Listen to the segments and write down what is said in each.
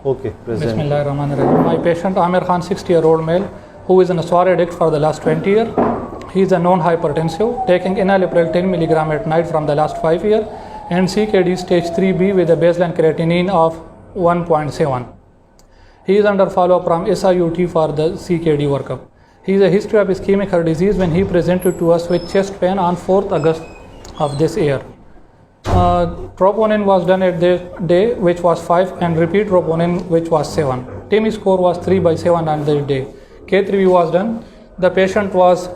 Okay, present. Bismillahirrahmanirrahim. My patient Amir Khan, 60-year-old male, who is in a SOR addict for the last 20 years. He is a known hypertensive, taking enalapril 10 mg at night from the last 5 years, and CKD stage 3B with a baseline creatinine of 1.7. He is under follow-up from SIUT for the CKD workup. He has a history of ischemic heart disease when he presented to us with chest pain on 4th August of this year. Troponin was done at the day, which was 5, and repeat troponin, which was 7. TIMI score was 3/7 on the day. K3V was done. The patient was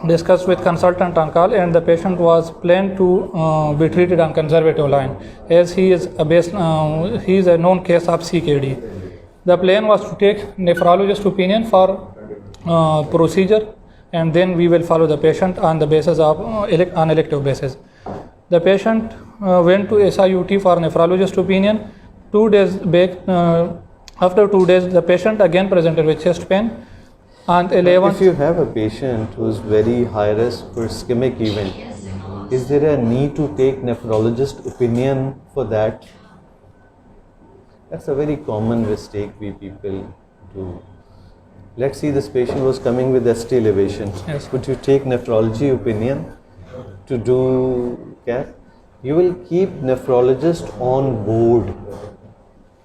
discussed with consultant on call, and the patient was planned to be treated on conservative line, as he is a known case of CKD. The plan was to take nephrologist opinion for procedure, and then we will follow the patient on the basis of on elective basis. The patient went to SIUT for nephrologist opinion. 2 days back, after 2 days, the patient again presented with chest pain. On 11th, if you have a patient who is very high risk for ischemic event, is there a need to take nephrologist opinion for that? That's a very common mistake we people do. Let's see, this patient was coming with ST elevation. Yes. Would you take nephrology opinion to do cath? You will keep nephrologist on board.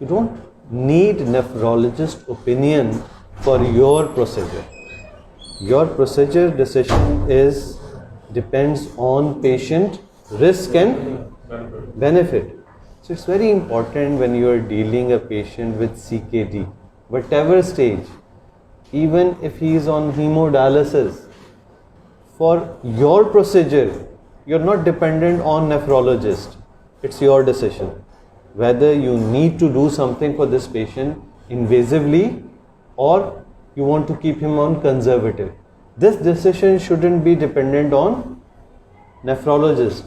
You don't need nephrologist opinion for your procedure. Your procedure decision depends on patient risk and benefit. So it's very important when you are dealing a patient with CKD, whatever stage, even if he is on hemodialysis, for your procedure, you're not dependent on nephrologist. It's your decision whether you need to do something for this patient invasively or you want to keep him on conservative. This decision shouldn't be dependent on nephrologist.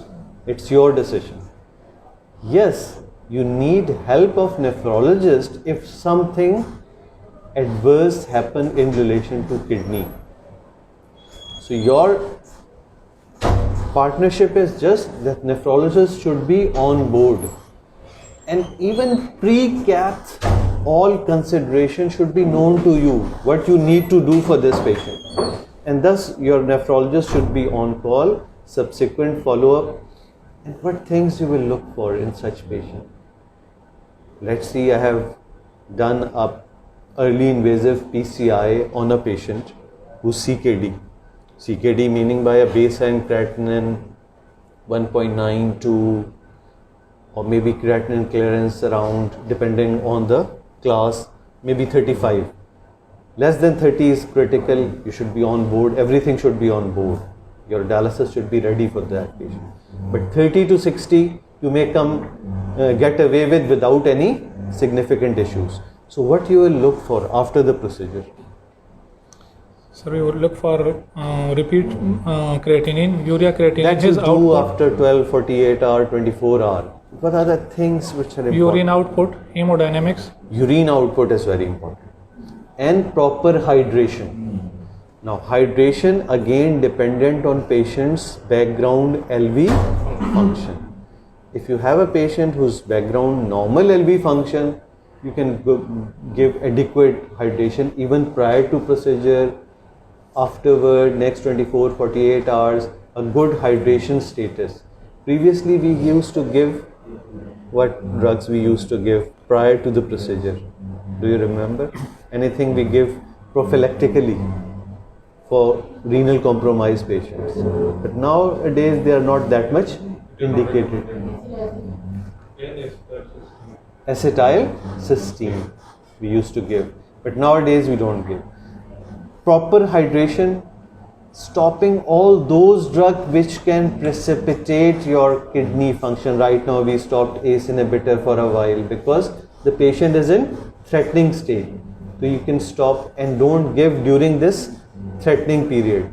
It's your decision. Yes, you need help of nephrologist if something adverse happen in relation to kidney. So your partnership is just that nephrologist should be on board, and even pre-cath all consideration should be known to you, what you need to do for this patient, and thus your nephrologist should be on call, subsequent follow-up, and what things you will look for in such patient. Let's see, I have done a early invasive PCI on a patient who's CKD. CKD meaning by a baseline creatinine 1.92 or maybe creatinine clearance around, depending on the class, maybe 35. Less than 30 is critical, you should be on board, everything should be on board. Your dialysis should be ready for that patient. But 30 to 60, you may get away with without any significant issues. So what you will look for after the procedure? so we would look for repeat creatinine, urea creatinine. That you do after 12, 48 hour, 24 hour. What are the things which are important? Urine output, hemodynamics. Urine output is very important. And proper hydration. Now hydration again dependent on patient's background LV function. If you have a patient whose background normal LV function, you can give adequate hydration even prior to procedure, afterward, next 24, 48 hours, a good hydration status. Previously we used to give, what drugs we used to give prior to the procedure? Do you remember? Anything we give prophylactically for renal compromised patients. But nowadays they are not that much indicated. Acetylcysteine we used to give, but nowadays we don't give. Proper hydration, stopping all those drugs which can precipitate your kidney function. Right now we stopped ACE inhibitor for a while because the patient is in threatening state. So you can stop and don't give during this threatening period.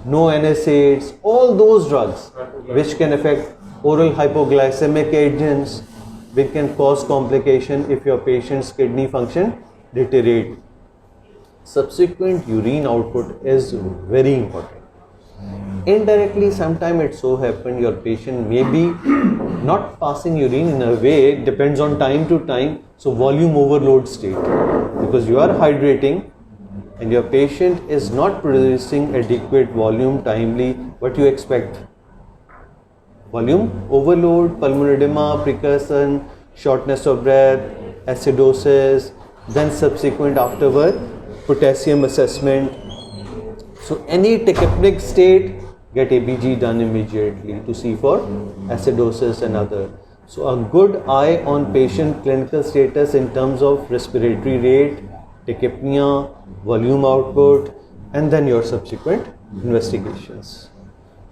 No NSAIDs, all those drugs which can affect oral hypoglycemic agents, which can cause complication if your patient's kidney function deteriorate. Subsequent urine output is very important. Indirectly, sometimes it so happen your patient may be not passing urine in a way depends on time to time, so volume overload state, because you are hydrating and your patient is not producing adequate volume timely. What you expect? Volume overload, pulmonary edema, precursion, shortness of breath, acidosis, then subsequent afterward potassium assessment. So any tachypneic state, get ABG done immediately to see for acidosis and other. So a good eye on patient clinical status in terms of respiratory rate, tachypnea, volume output, and then your subsequent investigations.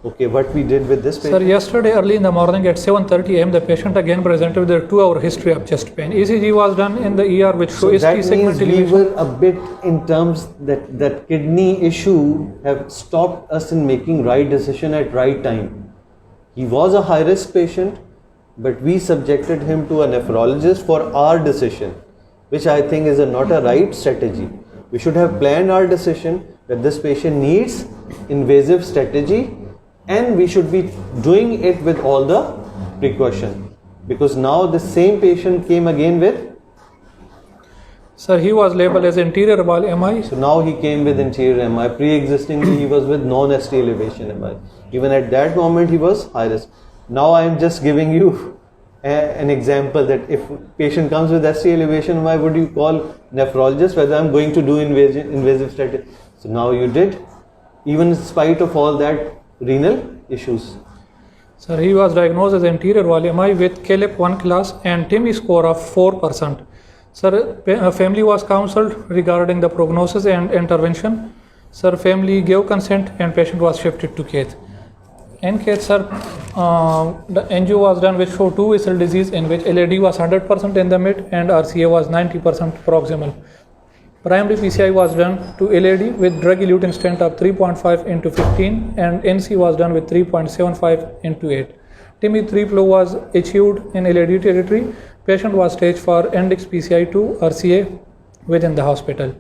Okay, what we did with this patient? Sir, yesterday early in the morning at 7:30 am, the patient again presented with a 2-hour history of chest pain. ECG was done in the ER which So shows that ST segment means we elevation. were a bit in terms that kidney issue have stopped us in making right decision at right time. He was a high risk patient, but we subjected him to a nephrologist for our decision, which I think is not a right strategy. We should have planned our decision that this patient needs invasive strategy, and we should be doing it with all the precaution, because now the same patient came again with, Sir, he was labeled as anterior wall MI. so now he came with interior MI. Pre-existingly he was with non-ST elevation MI. Even at that moment he was high risk. Now I am just giving you an example that if patient comes with ST elevation, why would you call nephrologist whether I'm going to do invasive strategy? So now you did, even in spite of all that renal issues. Sir, he was diagnosed as anterior wall MI with KLIP 1 class and TIMI score of 4%. Sir, family was counseled regarding the prognosis and intervention. Sir, family gave consent and patient was shifted to Cath. In Cath, sir, the angio was done which showed 2 vessel disease in which LAD was 100% in the mid and RCA was 90% proximal. Primary PCI was done to LAD with drug-eluting stent of 3.5 into 15 and NC was done with 3.75 into 8. TIMI 3 flow was achieved in LAD territory. Patient was staged for NDIX PCI to RCA within the hospital.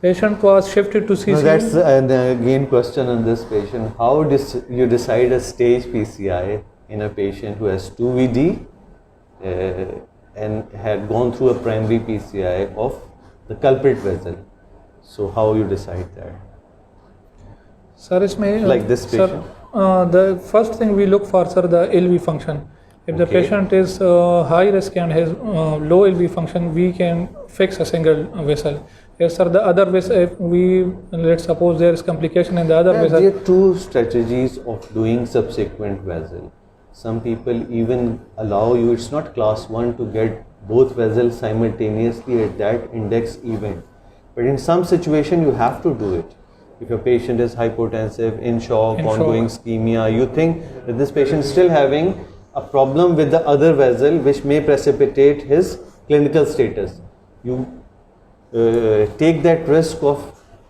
Patient was shifted to CCU. No, that's again question on this patient. How you decide a stage PCI in a patient who has 2VD and had gone through a primary PCI of the culprit vessel? So how you decide that? Sir, इसमें Like this patient? Sir, the first thing we look for, sir, the LV function. If the Okay. patient is high risk and has low LV function, we can fix a single vessel. Yes, sir, the other vessel, if we, let's suppose there is complication in the other There vessel. are two strategies of doing subsequent vessel. Some people even allow you, it's not class 1 to get both vessels simultaneously at that index event. But in some situation you have to do it. If your patient is hypotensive, in shock, In ongoing shock. ischemia, you think that this patient is still having a problem with the other vessel which may precipitate his clinical status. You take that risk of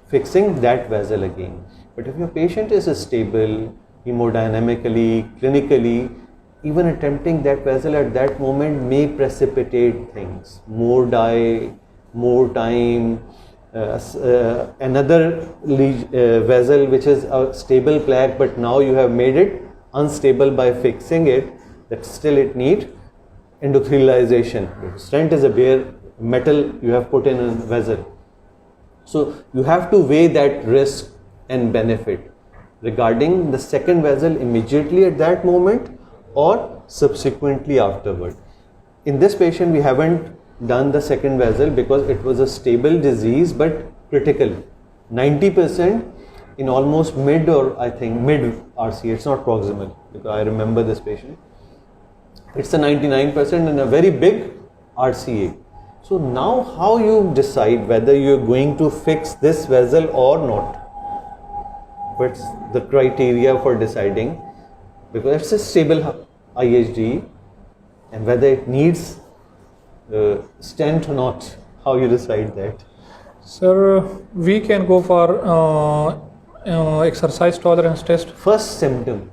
fixing that vessel again. But if your patient is stable, hemodynamically, clinically, even attempting that vessel at that moment may precipitate things. More dye, more time, another vessel which is a stable plaque, but now you have made it unstable by fixing it, that still it needs endothelialization. Stent is a bare metal you have put in a vessel. So you have to weigh that risk and benefit regarding the second vessel immediately at that moment or subsequently afterward. In this patient we haven't done the second vessel because it was a stable disease but critical. 90% in almost mid, or I think mid RCA, it's not proximal because I remember this patient. It's a 99% in a very big RCA. So now how you decide whether you're going to fix this vessel or not? What's the criteria for deciding? Because it's a stable IHD and whether it needs stent or not, how you decide that? Sir, we can go for exercise tolerance test. First symptom.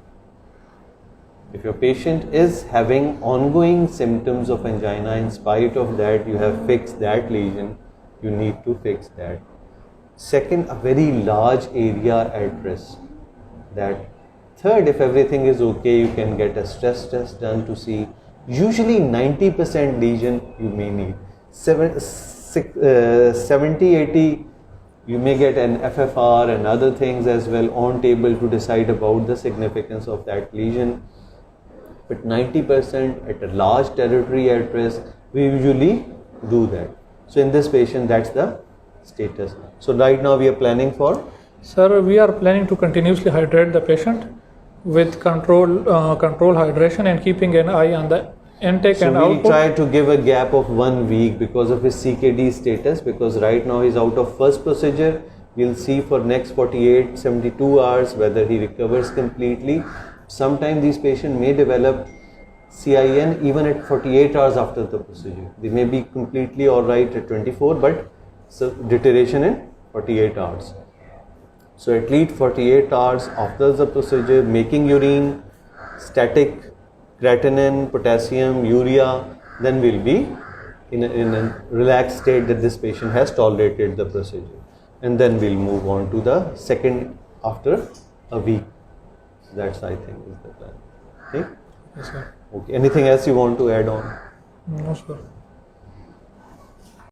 If your patient is having ongoing symptoms of angina, in spite of that you have fixed that lesion, you need to fix that. Second, a very large area at risk. That. Third, if everything is okay, you can get a stress test done to see Usually 90% lesion you may need. 70-80 you may get an FFR and other things as well on table to decide about the significance of that lesion. But 90% at a large territory at risk, we usually do that. So in this patient, that's the status. So right now we are planning for? Sir, we are planning to continuously hydrate the patient with control hydration and keeping an eye on the intake and we'll output. try to give a gap of 1 week because of his CKD status, because right now he's out of first procedure. We'll see for next 48-72 hours whether he recovers completely. Sometimes these patients may develop CIN even at 48 hours after the procedure. They may be completely alright at 24, but deterioration in 48 hours. So at least 48 hours after the procedure, making urine, static, creatinine, potassium, urea, then we'll be in a relaxed state that this patient has tolerated the procedure. And then we'll move on to the second after a week. So that's, I think, is the plan. Okay? Yes, sir. Okay. Anything else you want to add on? No, sir.